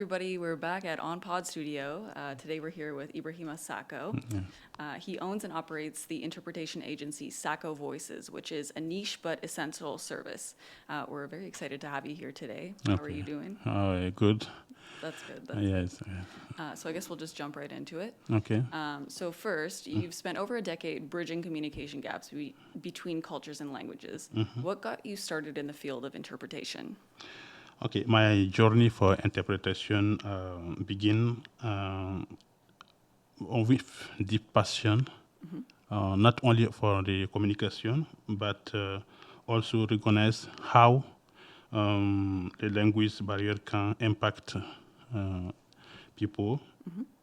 Everybody, we're back at On Pod Studio. Today we're here with Ibrahima Sako. He owns and operates the interpretation agency Sako Voices, which is a niche but essential service. We're very excited to have you here today. How are you Okay. doing? Good. That's good. That's Yes. so I guess we'll just jump right into it. Okay. So first, you've spent over a decade bridging communication gaps between cultures and languages. What got you started in the field of interpretation? Okay. My journey for interpretation begin with deep passion, not only for the communication, but also recognize how the language barrier can impact people.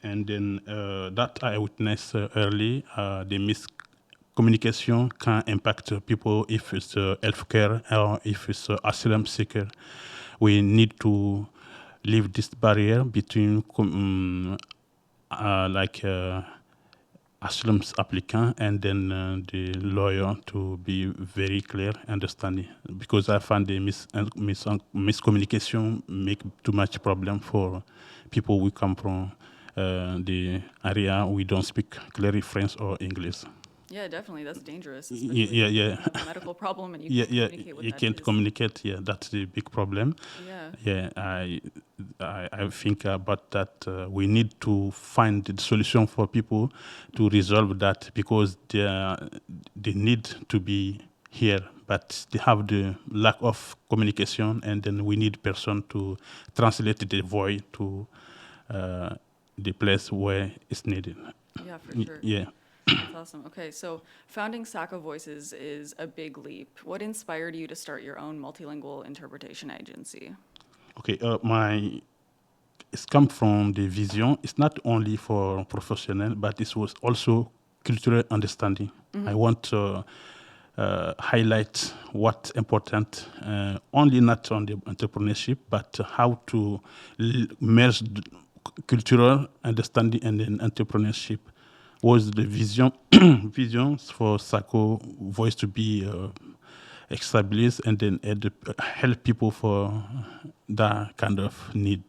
And then that I witnessed early, the miscommunication can impact people if it's healthcare or if it's asylum seeker. We need to leave this barrier between like asylum applicant and then the lawyer to be very clear understanding, because I find the miscommunication make too much problem for people who come from the area we don't speak clearly French or English. Yeah, definitely. That's dangerous, especially Yeah, if yeah. you have a medical problem and you Yeah, can't yeah, communicate what you that can't is. communicate. Yeah, that's the big problem. Yeah. Yeah, I think about that. We need to find the solution for people to resolve that, because they need to be here, but they have the lack of communication, and then we need person to translate the voice to uh, the place where it's needed. Yeah, for sure. Yeah. That's awesome. Okay, so founding Sako Voices is a big leap. What inspired you to start your own multilingual interpretation agency? Okay. It's come from the vision. It's not only for professional, but it was also cultural understanding. I want to highlight what's important, only not on the entrepreneurship, but how to merge cultural understanding and then entrepreneurship. Was the vision visions for Sako Voice to be established and then help people for that kind of need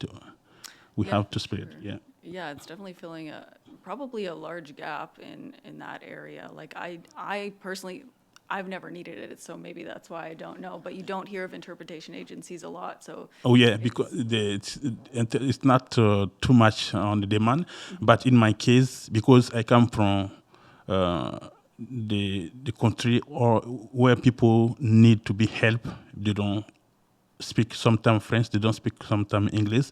we Yeah, have for to spread. sure. Yeah. Yeah, it's definitely filling a probably a large gap in that area. Like I personally I've never needed it, so maybe that's why I don't know. But you don't hear of interpretation agencies a lot, so Oh yeah, because it's it's not too much on the demand. But in my case, because I come from uh, the country or where people need to be helped, they don't speak sometimes French, they don't speak sometimes English.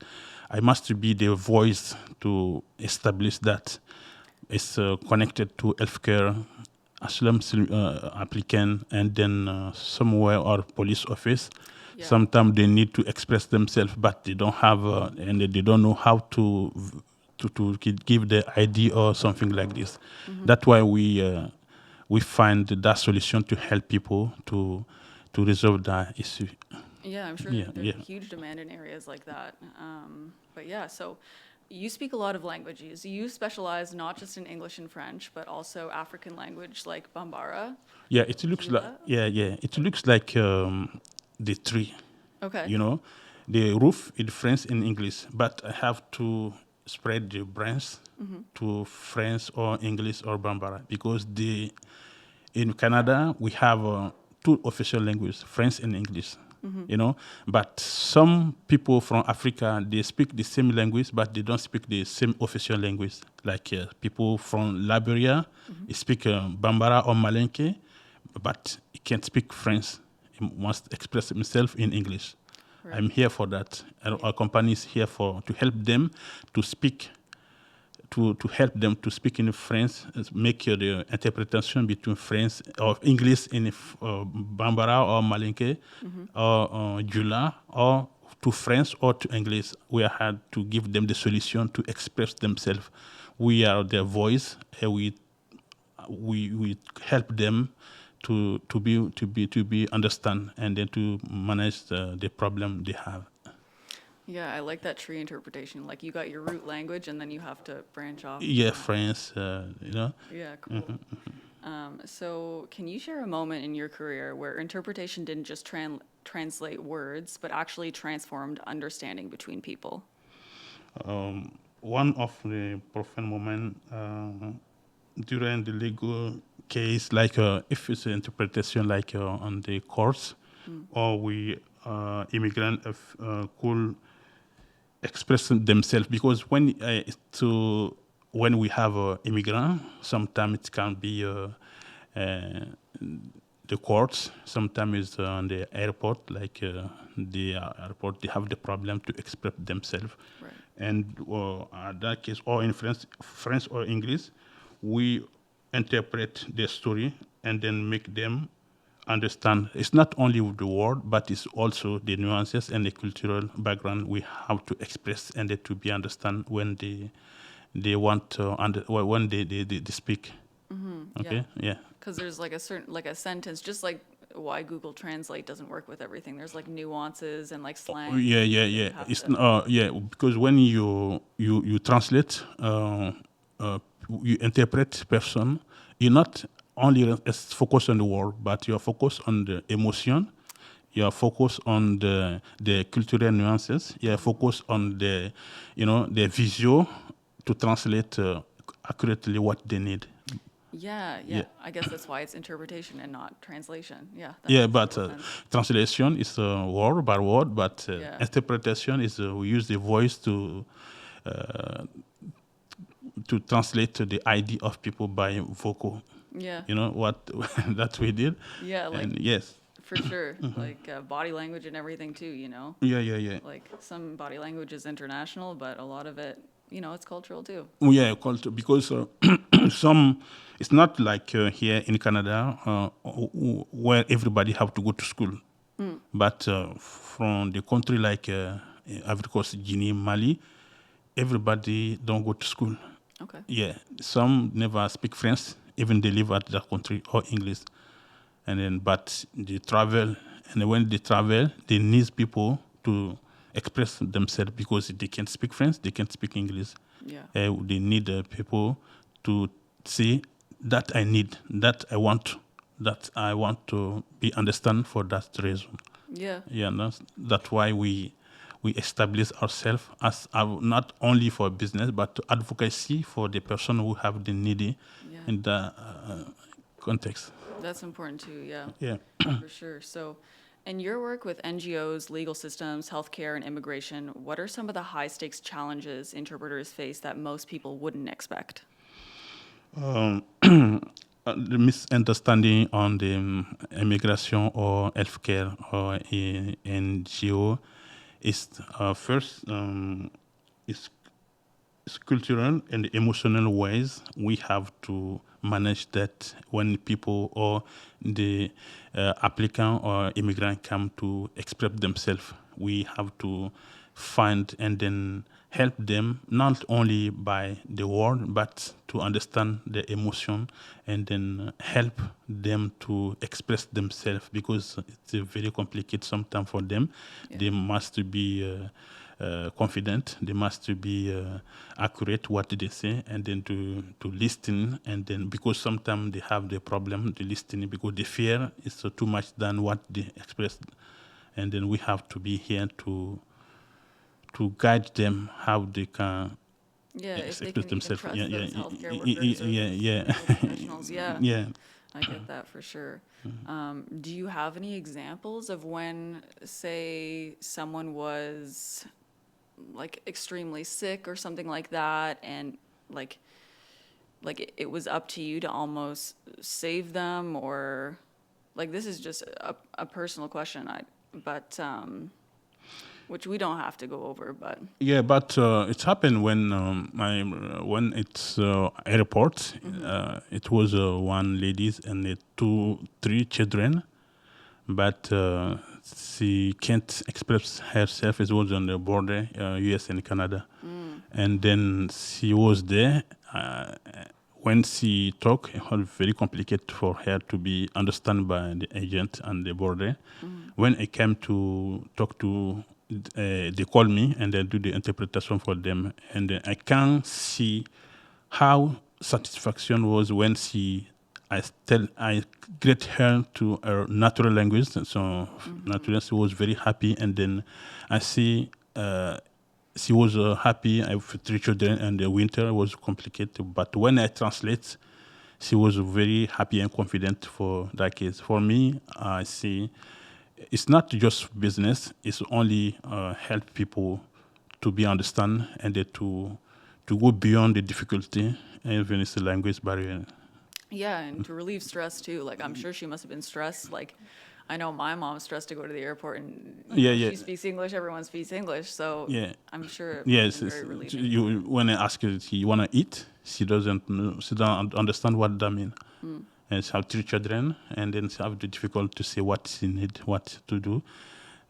I must be the voice to establish that it's connected to healthcare, asylum applicant, and then somewhere or police office. yeah. Sometimes they need to express themselves, but they don't have and they don't know how to give the ID or something like this. That's why we find that solution to help people to resolve that issue. Yeah, I'm sure Yeah, there's yeah. a huge demand in areas like that. But yeah, so you speak a lot of languages. You specialize not just in English and French, but also African language like Bambara, Yeah, it looks like Jula. yeah. It looks like the tree, Okay. you know, the roof in French and English, but I have to spread the branch to French or English or Bambara, because the in Canada we have two official languages, French and English. You know, but some people from Africa they speak the same language, but they don't speak the same official language. Like people from Liberia, they speak Bambara or Malenke, but he can't speak French. He must express himself in English. I'm Right. here for that. Yeah. Our company is here for to help them to speak to help them to speak in French, make the interpretation between French or English in Bambara or Malinke or Jula, or to French or to English. We had to give them the solution to express themselves. We are their voice. And we help them to be understand, and then to manage the problem they have. Yeah, I like that tree interpretation. Like you got your root language and then you have to branch off from Yeah, that. France, Yeah, cool. So can you share a moment in your career where interpretation didn't just translate words, but actually transformed understanding between people? One of the profound moments during the legal case, like if it's an interpretation like on the courts, or we immigrant could express themselves, because when we have immigrant, sometimes it can be uh, the courts, sometimes it's on the airport, like the airport, they have the problem to express themselves. Right. And in that case, or in French or English, we interpret the story and then make them understand. It's not only the word, but it's also the nuances and the cultural background we have to express and to be understand when they want to when they speak. Okay, yeah. Because there's like a certain, like a sentence, just like why Google Translate doesn't work with everything. There's like nuances and like slang. Yeah, You have It's to, yeah, because when you translate, you interpret person, you're not only focused on the word, but you're focused on the emotion. You're focused on the cultural nuances. You're focused on the visual to translate accurately what they need. yeah, yeah. Yeah. I guess that's why it's interpretation and not translation. Yeah, that Yeah, makes but total sense. translation is word by word, but Yeah. interpretation is we use the voice uh, to translate the idea of people by vocal. Yeah. You know what that we did, Yeah, like and yes, for sure. Like body language and everything too, you know? yeah. Like some body language is international, but a lot of it, it's cultural too. Oh, yeah, culture, because some it's not like here in Canada where everybody have to go to school, but from the country like Ivory Coast, Guinea, Mali, everybody don't go to school. Okay. Yeah, some never speak French, even they live at that country, or English, and then but they travel, and when they travel, they need people to express themselves because they can't speak French, they can't speak English. Yeah. They need people to say that I need, that I want to be understand for that reason. Yeah. Yeah, that's why we establish ourselves as not only for business but to advocacy for the person who have the needy Yeah. in the context. That's important too. Yeah. Yeah. For sure. So, in your work with NGOs, legal systems, healthcare, and immigration, what are some of the high stakes challenges interpreters face that most people wouldn't expect? The misunderstanding on the immigration or healthcare or NGO is first is cultural and emotional ways we have to manage that when people or the applicant or immigrant come to express themselves. We have to find and then help them not only by the word but to understand the emotion and then help them to express themselves because it's very complicated sometimes for them. Yeah. They must be confident. They must be accurate what they say, and then to listen, and then because sometimes they have the problem the listening because the fear is too much than what they express, and then we have to be here to guide them how they can Yeah, if they express can even themselves. trust those healthcare workers or those Yeah. legal professionals. Yeah, Yeah. I get that for sure. Do you have any examples of when, say, someone was like extremely sick or something like that, and it was up to you to almost save them, or like this is just a personal question, but which we don't have to go over, but Yeah, but it happened when when it's airport. It was one ladies and three children, but she can't express herself. It was on the border, U.S. and Canada, and then she was there. When she talked, it was very complicated for her to be understood by the agent and the border. When I came to talk to, they call me and they do the interpretation for them, and I can see how satisfaction was when I get her to her natural language. So natural, she was very happy, and then I see she was happy. I have 3 children, and the winter was complicated. But when I translate, she was very happy and confident for that case. For me, I see it's not just business. It's only help people to be understand and to go beyond the difficulty, even it's a language barrier. Yeah, and to relieve stress too. Like I'm sure she must have been stressed. Like I know my mom's stressed to go to the airport, and Yeah, yeah, she speaks English. Everyone speaks English, so yeah. I'm sure it must have Yes, been very relieving. you when I ask her, you wanna eat? She doesn't know, she don't understand what that means. And she have 3 children, and then she have the difficult to say what she need, what to do.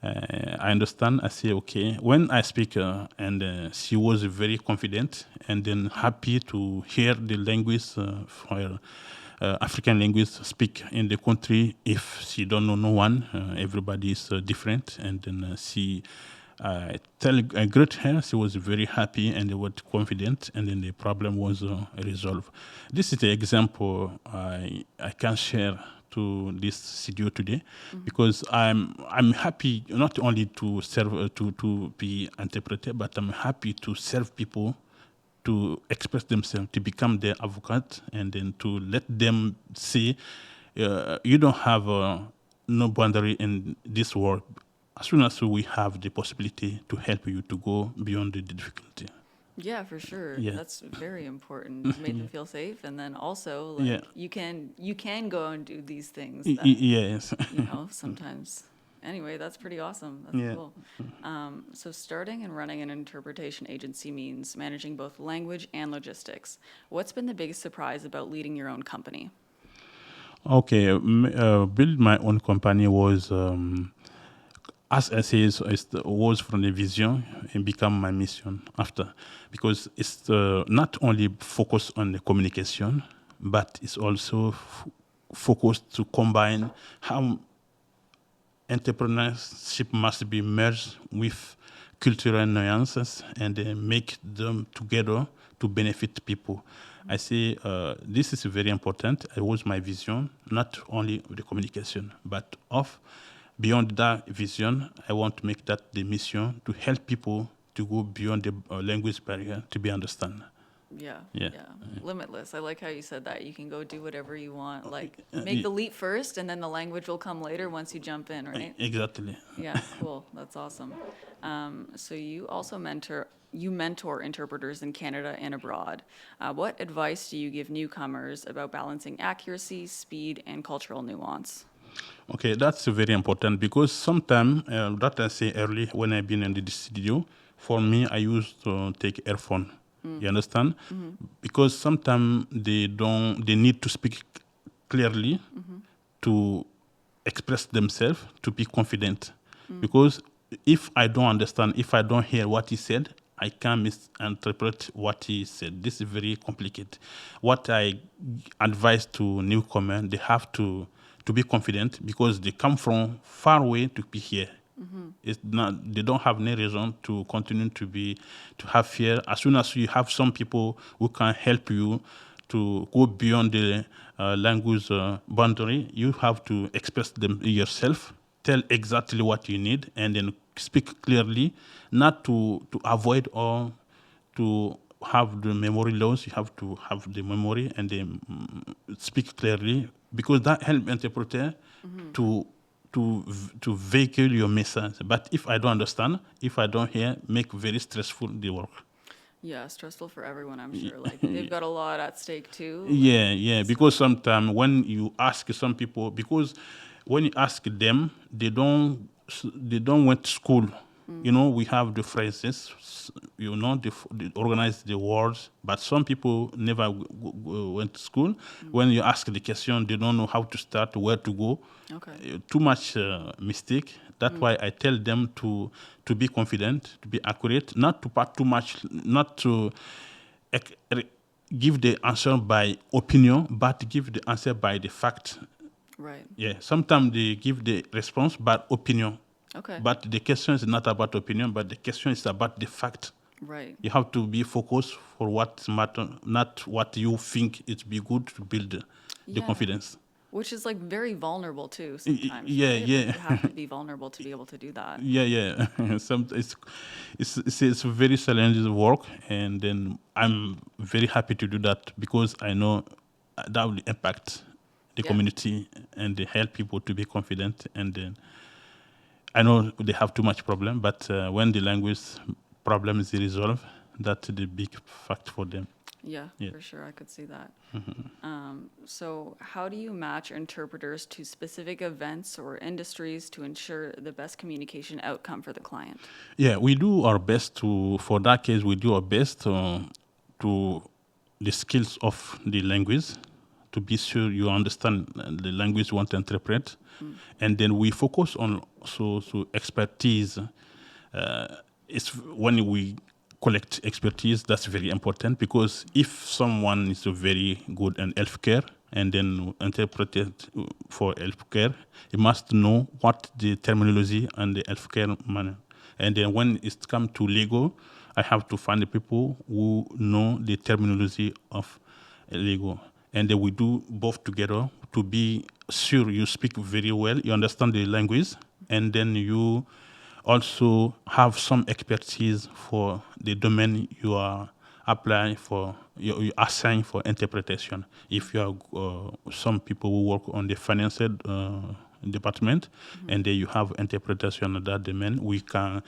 I understand. I say okay. When I speak, and she was very confident and then happy to hear the language for African language speak in the country. If she don't know no one, everybody is different, and then I greet her. She was very happy and was confident, and then the problem was resolved. This is the example I can share to this studio today, because I'm happy not only to serve to be interpreter, but I'm happy to serve people to express themselves, to become their advocate, and then to let them see you don't have no boundary in this world. As soon as we have the possibility to help you to go beyond the difficulty. Yeah, for sure. Yeah. That's very important to make them feel safe, and then also like Yeah. you can go and do these things Y- that y- yes. sometimes. Anyway, that's pretty awesome. That's Yeah. cool. So starting and running an interpretation agency means managing both language and logistics. What's been the biggest surprise about leading your own company? Okay. Build my own company was as I say, was from the vision and become my mission after, because it's not only focused on the communication, but it's also focused to combine how entrepreneurship must be merged with cultural nuances and make them together to benefit people. I say this is very important. It was my vision, not only the communication, but of beyond that vision, I want to make that the mission to help people to go beyond the language barrier to be understand. Yeah, Yeah. yeah. Limitless. I like how you said that. You can go do whatever you want. Like Uh, make the leap first, and then the language will come later once you jump in, right? Exactly. Yeah, cool. That's awesome. So you mentor interpreters in Canada and abroad. What advice do you give newcomers about balancing accuracy, speed, and cultural nuance? Okay, that's very important, because sometimes that I say early when I've been in the studio, for me I used to take earphone. You understand? Because sometimes they need to speak clearly to express themselves, to be confident. Because if I don't understand, if I don't hear what he said, I can misinterpret what he said. This is very complicated. What I advise to newcomers, they have to be confident, because they come from far away to be here. It's not, they don't have any reason to continue to have fear. As soon as you have some people who can help you to go beyond the language boundary, you have to express them yourself, tell exactly what you need, and then speak clearly, not to avoid or to have the memory loss. You have to have the memory and then speak clearly, because that helps interpreter to to vehicle your message. But if I don't understand, if I don't hear, make very stressful the work. Yeah, stressful for everyone, I'm sure. Like they've got a lot at stake too. Yeah, yeah. Because sometimes when you ask some people, because when you ask them, they don't went to school. You know, we have the phrases, they organize the words, but some people never went to school. When you ask the question, they don't know how to start, where to go. Okay. Too much mistake. That's why I tell them to be confident, to be accurate, not to part too much, not to ec- re- give the answer by opinion, but give the answer by the fact. Right. Yeah, sometimes they give the response by opinion, Okay. but the question is not about opinion, but the question is about the fact. Right. You have to be focused for what matter, not what you think it be good to build the Yeah. confidence. Which is like very vulnerable too sometimes, Yeah, right? Like yeah. you have to be vulnerable to be able to do that. Yeah, yeah. It's a very challenging work, and then I'm very happy to do that because I know that will impact the Yeah. community and they help people to be confident. And then I know they have too much problem, but when the language problem is resolved, that's the big fact for them. Yeah, Yeah. for sure. I could see that. So how do you match interpreters to specific events or industries to ensure the best communication outcome for the client? Yeah, we do our best to, for that case, we do our best to the skills of the language to be sure you understand the language you want to interpret. And then we focus on so expertise. It's when we collect expertise, that's very important because if someone is very good in healthcare and then interpreted for healthcare, he must know what the terminology and the healthcare manner. And then when it comes to legal, I have to find the people who know the terminology of legal. And then we do both together to be sure you speak very well, you understand the language, and then you also have some expertise for the domain you are applying for, you assign for interpretation. If you are some people who work on the financial department, and then you have interpretation of that domain, we can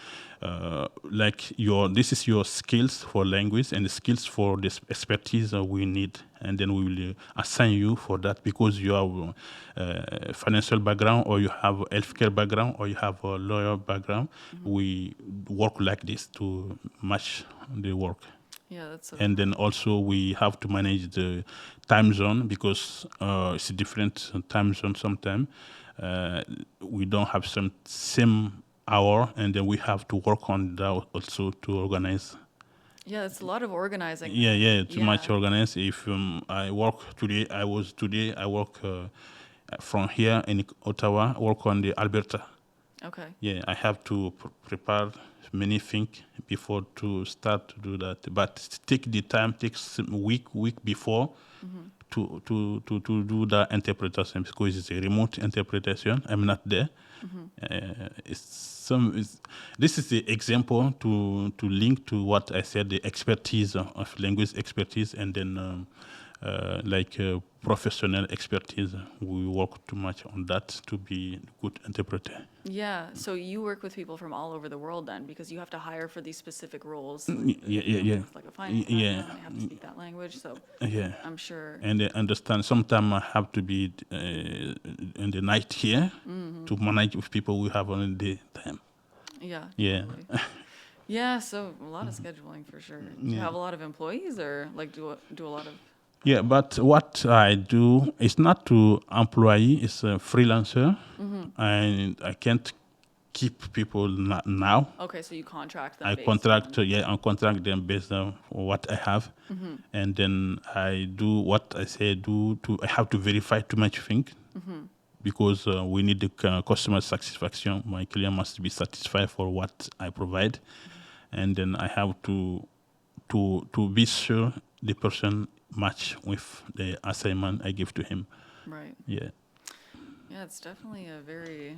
like your this is your skills for language and the skills for this expertise we need, and then we will assign you for that because you have financial background or you have healthcare background or you have a lawyer background. We work like this to match the work. Yeah, that's so And then cool. also we have to manage the time zone because it's a different time zone sometimes. We don't have some same hour, and then we have to work on that also to organize. Yeah, it's a lot of organizing Yeah, then. yeah, too much Yeah. organized. If I work today, I work from here in Ottawa, work on the Alberta. Okay. Yeah, I have to prepare many things before to start to do that. But take the time, takes week before to do the interpretation because it's a remote interpretation. I'm not there. It's this is the example to link to what I said, the expertise of language expertise, and then like professional expertise. We work too much on that to be a good interpreter. Yeah, so you work with people from all over the world then, because you have to hire for these specific roles, Yeah, yeah, yeah, with like a finance yeah, background, they have to speak that language, so yeah. I'm sure. And they understand. Sometimes I have to be in the night here to manage with people we have on the time. Yeah, Yeah, totally. Yeah, so a lot of scheduling for sure. Do you yeah. have a lot of employees or like do a lot of? Yeah, but what I do is not to employee, it's a freelancer. And I can't keep people now. Okay, so you contract them I based contract, on. I contract them based on what I have, and then I do what I say do. To I have to verify too much things because we need the customer satisfaction. My client must be satisfied for what I provide, and then I have to be sure the person match with the assignment I give to him. Right. Yeah. Yeah, it's definitely a very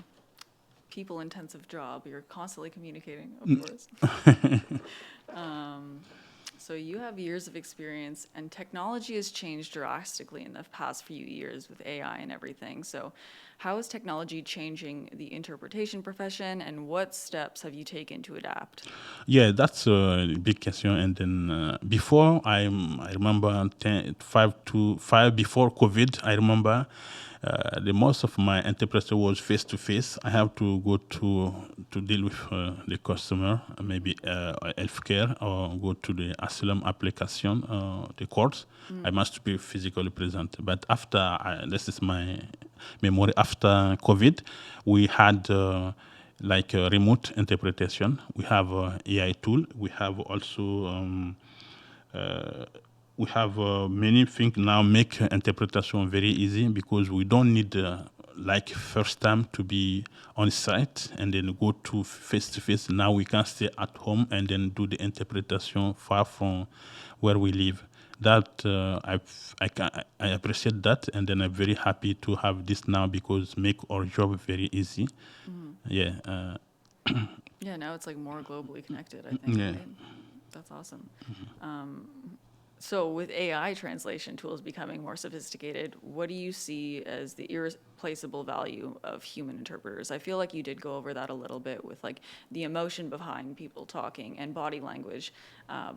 people-intensive job. You're constantly communicating, of course. So you have years of experience, and technology has changed drastically in the past few years with AI and everything. So how is technology changing the interpretation profession, and what steps have you taken to adapt? Yeah, that's a big question. And then before, I remember 5 before COVID. I remember the most of my interpreter was face to face. I have to go to deal with the customer, maybe healthcare, or go to the asylum application, the courts. I must be physically present. But after this is my memory. After COVID, we had. Like remote interpretation. We have AI tool. We have also uh, we have many things now make interpretation very easy because we don't need like first time to be on site and then go to face. Now we can stay at home and then do the interpretation far from where we live. that I appreciate that, and then I'm very happy to have this now because make our job very easy. Yeah. Yeah, now it's like more globally connected, I think, Yeah. right? That's awesome. So with AI translation tools becoming more sophisticated, what do you see as the irreplaceable value of human interpreters? I feel like you did go over that a little bit with like the emotion behind people talking and body language,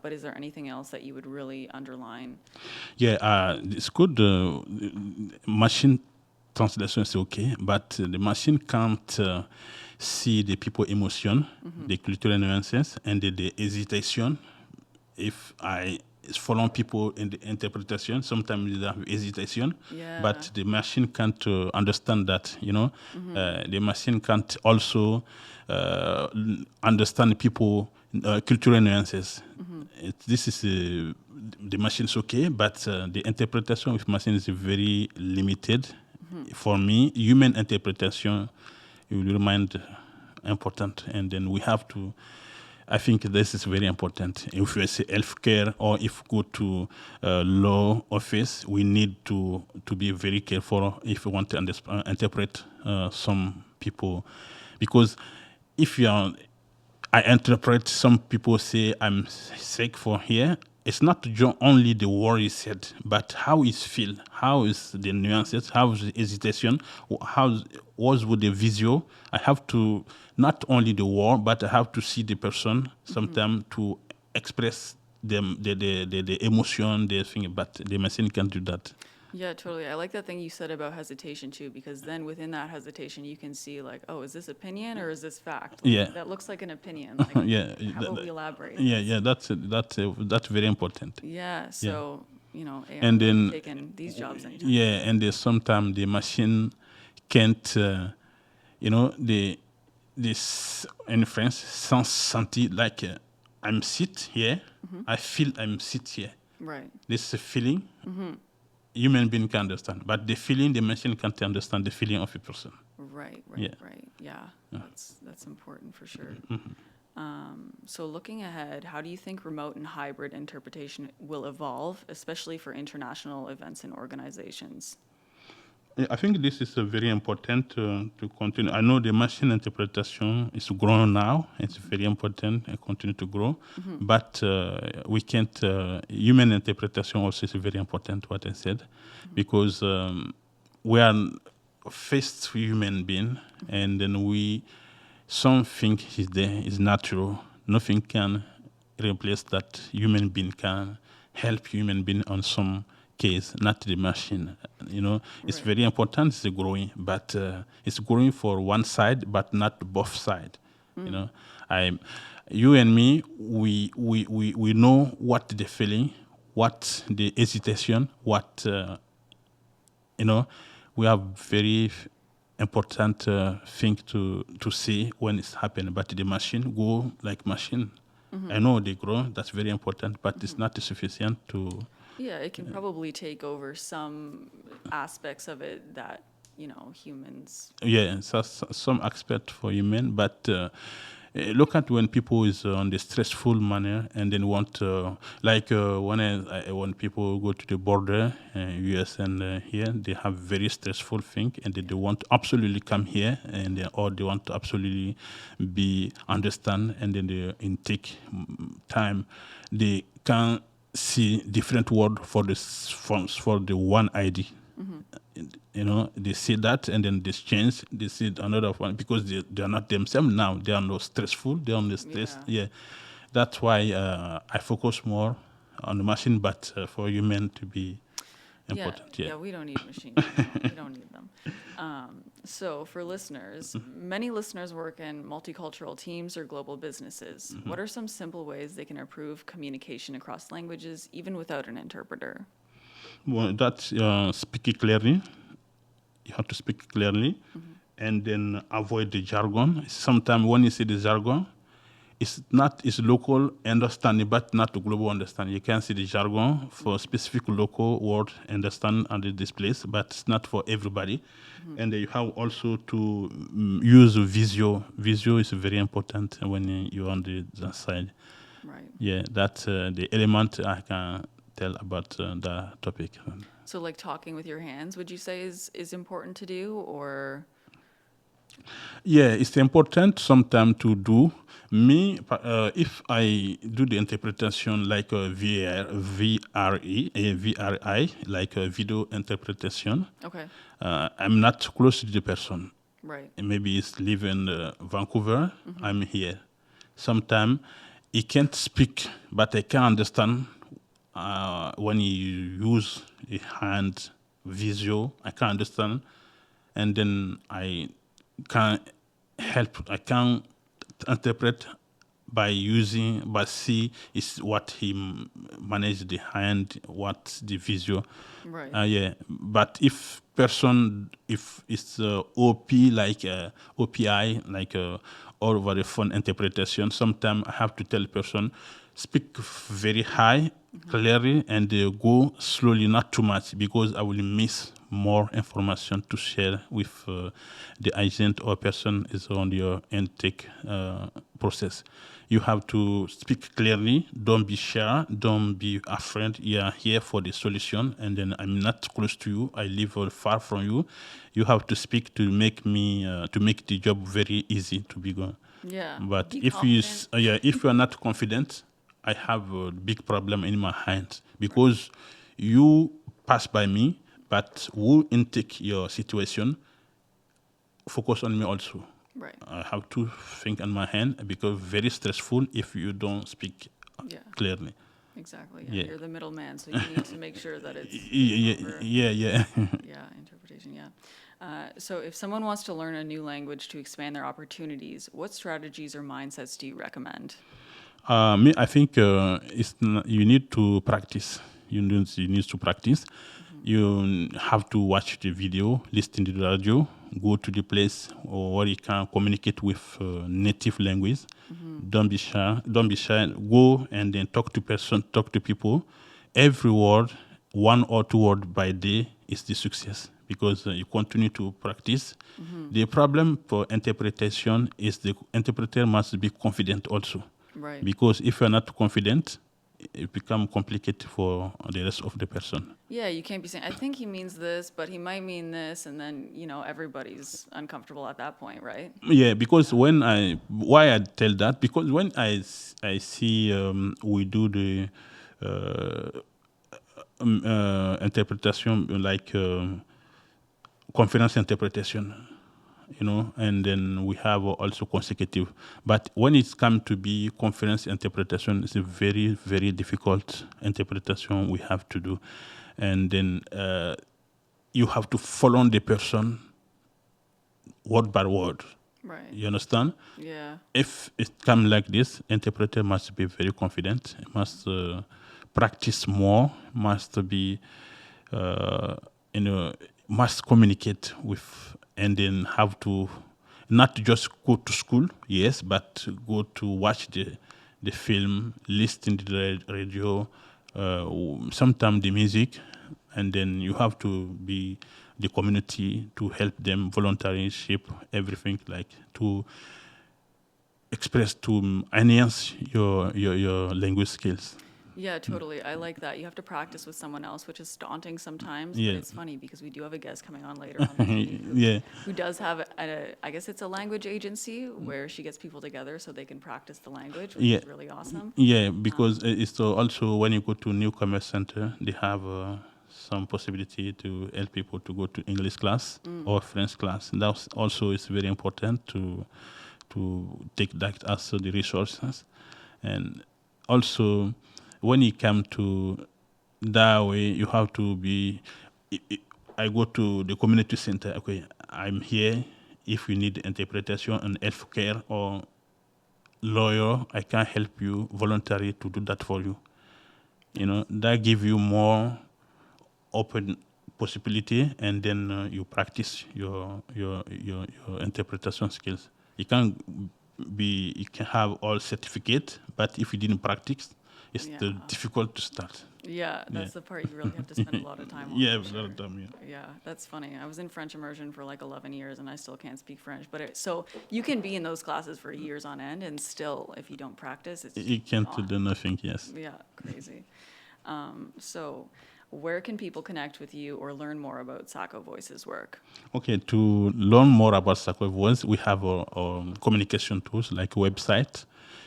but is there anything else that you would really underline? Yeah, it's good. Machine translation is okay, but the machine can't see the people emotion, the cultural nuances, and the hesitation. If I follow people in the interpretation, sometimes they have hesitation, Yeah. but the machine can't understand that. The machine can't also understand people cultural nuances. This is the machine is okay, but the interpretation of machine is very limited. For me, human interpretation will remain important, and then we have to. I think this is very important. If we say healthcare or if we go to law office, we need to be very careful if we want to interpret some people, because if you are I interpret some people say I'm sick for here. It's not only the word is said, but how is feel, how is the nuances, how is the hesitation, how was with the visual. I have to not only the word, but I have to see the person sometimes to express them the emotion, the thing. But the machine can't do that. Yeah, totally. I like that thing you said about hesitation too, because then within that hesitation, you can see like, oh, is this opinion or is this fact? Like, Yeah. that looks like an opinion. Like, Yeah, how about we elaborate? yeah. That's very important. Yeah. Yeah. So, AI And will be then taking these jobs anytime. yeah, and there's sometimes the machine can't the this in France sans sentir like I'm sit here, I feel I'm sit here. Right. This is a feeling human being can understand, but the feeling the machine can't understand the feeling of a person. Right. Right. Yeah. Right. Yeah. That's important for sure. So looking ahead, how do you think remote and hybrid interpretation will evolve, especially for international events and organizations? Yeah, I think this is very important to continue. I know the machine interpretation is growing now. It's very important and continue to grow. But we can't, human interpretation also is very important, what I said, because we are first human being, and then something is there, is natural. Nothing can replace that. Human being can help human being on some case, not the machine. It's Right. very important. It's growing, but it's growing for one side, but not both side. I, you and me, we know what the feeling, what the hesitation, what we have very important thing to see when it's happening. But the machine go like machine. I know they grow. That's very important, but it's not sufficient to. Yeah, it can probably take over some aspects of it that, humans. Yeah, some aspect for human, but look at when people is on the stressful manner and then want when people go to the border, US and here, they have very stressful thing and they want to absolutely come here and or they want to absolutely be understand and then they in take time they can see different word for this for the one ID. They see that and then this change, they see another one because they are not themselves now. They are not stressful, they are not stressed. Yeah. That's why I focus more on the machine, but for human to be important. Yeah, we don't need machines. We don't need them. So for listeners, many listeners work in multicultural teams or global businesses. What are some simple ways they can improve communication across languages, even without an interpreter? Well, that's speaking clearly. You have to speak clearly and then avoid the jargon. Sometimes when you see the jargon, it's local understanding, but not the global understanding. You can see the jargon for specific local word understand under this place, but it's not for everybody. And you have also to use visual. Visual is very important when you're on the side. Right. Yeah, that's the element I can tell about the topic. So like talking with your hands, would you say is important to do, or? Yeah, it's important sometimes to do. Me, if I do the interpretation like a VRI, like a video interpretation, Okay. I'm not close to the person. Right. Maybe he's live in Vancouver, I'm here. Sometimes he can't speak, but I can understand when he use a hand visual, I can understand, and then I can help. I can interpret by see is what he manage the hand, what the visual. Right. Yeah, but if it's OP like OPI like all over the phone interpretation, sometimes I have to tell person speak very high, clearly, and go slowly, not too much, because I will miss more information to share with the agent or person is on your intake process. You have to speak clearly. Don't be shy. Don't be afraid. You are here for the solution, and then I'm not close to you. I live far from you. You have to speak to make me to make the job very easy to be gone. Yeah. But Be if you confident. if you are not confident, I have a big problem in my hands because you pass by me, but who intake your situation focus on me also. Right. I have to think on my hand because very stressful if you don't speak Yeah. clearly. Exactly. Yeah. Yeah. You're the middleman, so you need to make sure that it's Yeah, proper. yeah. Yeah, interpretation. Yeah. So if someone wants to learn a new language to expand their opportunities, what strategies or mindsets do you recommend? Me, I think you need to practice. You need to practice. You have to watch the video, listen to the radio, go to the place where you can communicate with native language. Don't be shy. Don't be shy. Go and then talk to people. Every word, one or two words by day is the success because you continue to practice. The problem for interpretation is the interpreter must be confident also. Right. Because if you're not confident, it becomes complicated for the rest of the person. Yeah, you can't be saying, I think he means this, but he might mean this, and then, everybody's uncomfortable at that point, right? Yeah, because why I tell that, because when I see we do the uh, interpretation like conference interpretation, and then we have also consecutive. But when it's come to be conference interpretation, it's a very, very difficult interpretation we have to do. And then you have to follow the person word by word. Right. You understand? Yeah. If it comes like this, interpreter must be very confident, must practice more, must be, uh, must communicate with, and then have to not just go to school, yes, but go to watch the film, listen to the radio, sometimes the music, and then you have to be the community to help them volunteership, everything like to express to enhance your language skills. Yeah, totally. I like that. You have to practice with someone else, which is daunting sometimes, but Yeah. it's funny because we do have a guest coming on later on this week Yeah. who does have I guess it's a language agency where she gets people together so they can practice the language, which Yeah. is really awesome. Yeah, because it's also when you go to newcomer center, they have some possibility to help people to go to English class or French class. That also is very important to take that as the resources, and also when you come to that way, you have to be. I go to the community center. Okay, I'm here. If you need interpretation and healthcare or lawyer, I can help you voluntarily to do that for you. That give you more open possibility, and then you practice your interpretation skills. You can have all certificate, but if you didn't practice, it's Yeah. still difficult to start. Yeah, Yeah. that's the part you really have to spend a lot of time on. Yeah, for very sure. dumb, yeah. Yeah, that's funny. I was in French immersion for like 11 years and I still can't speak French. So you can be in those classes for years on end and still, if you don't practice, it's You can't gone. do nothing, yes. Yeah, crazy. So where can people connect with you or learn more about Sako Voices work? Okay, to learn more about Sako Voice, we have communication tools like website.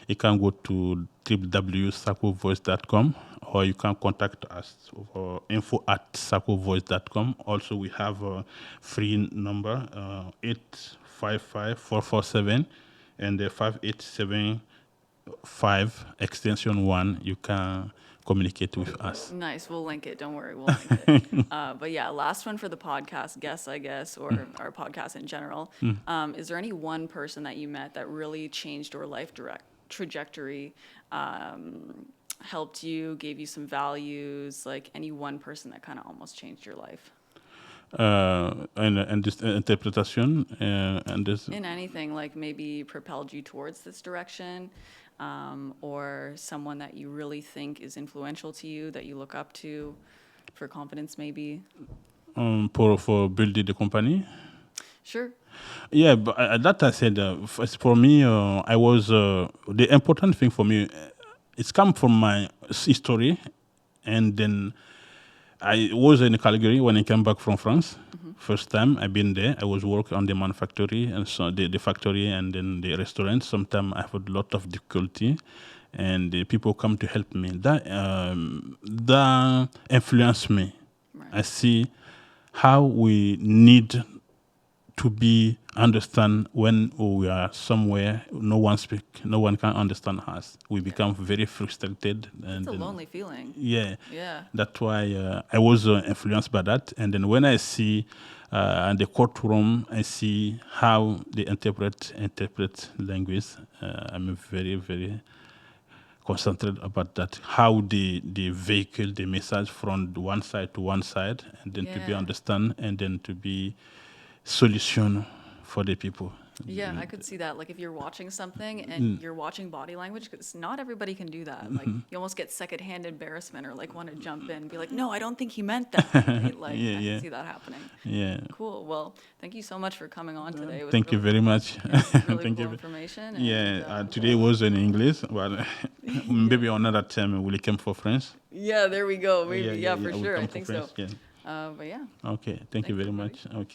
You can go to www.sakovoice.com, or you can contact us for info@sakovoice.com. Also, we have a free number, 855-447, and the 5875 extension 1. You can communicate with us. Nice. We'll link it. Don't worry. We'll link it. But yeah, last one for the podcast guests, I guess, or our podcast in general. Is there any one person that you met that really changed your life trajectory, helped you, gave you some values, like any one person that kind of almost changed your life? And this interpretation and this. In anything, like maybe propelled you towards this direction, or someone that you really think is influential to you, that you look up to for confidence, maybe? For building the company. Sure. Yeah, but that I said, for me, I was the important thing for me. It's come from my history, and then I was in Calgary when I came back from France. First time I've been there, I was working on the manufactory and so the factory and then the restaurant. Sometimes I have a lot of difficulty, and the people come to help me. That influenced me. Right. I see how we need to be understand when we are somewhere no one speak, no one can understand us. We become very frustrated, and It's a then, lonely feeling. yeah, Yeah. that's why I was influenced by that. And then when I see in the courtroom, I see how they interpret language. I'm very very concentrated about that. How they vehicle the message from one side to one side, and then to be Yeah. understand, and then to be solution for the people. Yeah, I could see that. Like if you're watching something and you're watching body language, because not everybody can do that. Like you almost get secondhand embarrassment or like want to jump in and be like, no, I don't think he meant that. Right? Like Yeah, I yeah. can see that happening. Yeah. Well, thank you so much for coming on today. It was Thank you really, very much. really Thank cool you. information. Yeah, And, today was in English, but maybe another time we'll come for French. yeah, there we go. Maybe, yeah, for we'll sure. come I for think French. so. Yeah. But yeah. Okay, thank you very everybody. much. Okay.